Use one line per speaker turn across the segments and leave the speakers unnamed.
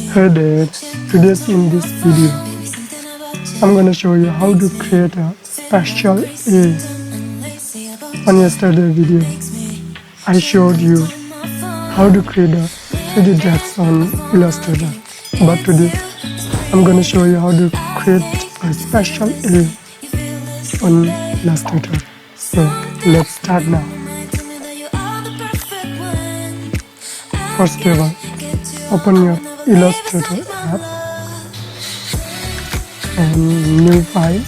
Hey there, today in this video, I'm gonna show you how to create a special A. On yesterday's video, I showed you how to create a 3D text on Illustrator. But today, I'm gonna show you how to create a special A on Illustrator. So let's start now. First of all, open your Illustrator app and new file,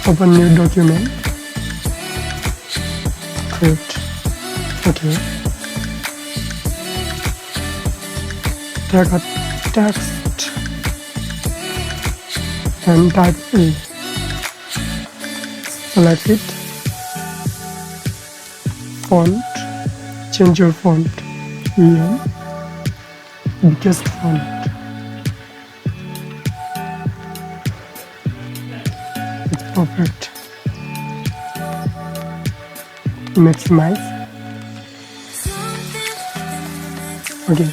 open new document, create, okay. Take a text and type A, select it, font, change your font, EM, biggest font. It's perfect. Maximize. Okay.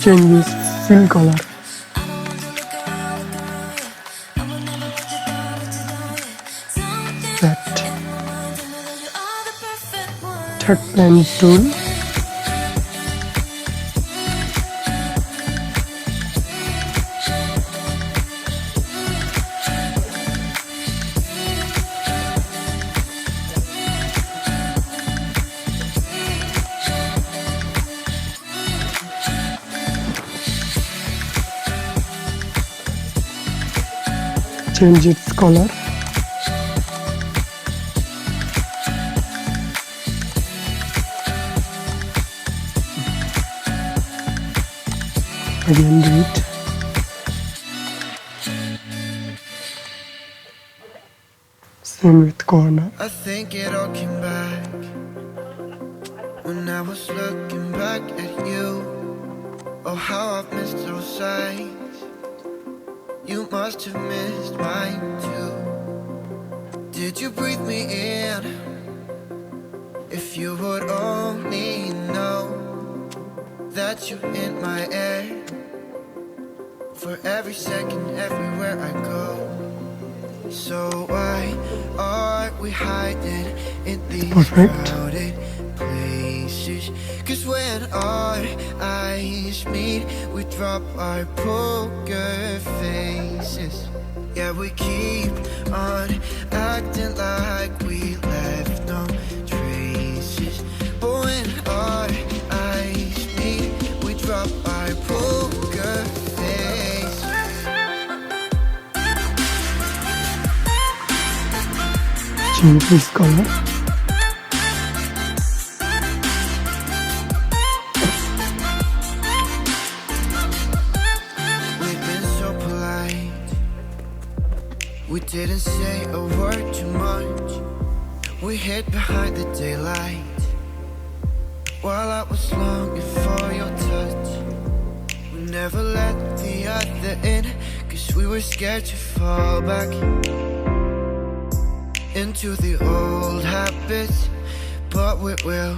Change this fill color. Set. Take pen tool. Change its color. Again do it. Same with corner.
I think it all came back when I was looking back at you. Oh, how I've missed those sights. You must have missed mine too. Did you breathe me in? If you would only know that you're in my air. For every second, everywhere I go. So why are we hiding in these crowded places? 'Cause when our eyes meet, we drop our poker faces. Yeah, we keep on acting like we left no traces. But when our eyes meet, we drop our poker faces.
Change this color.
We didn't say a word too much. We hid behind the daylight while I was longing for your touch. We never let the other in, 'cause we were scared to fall back into the old habits. But we will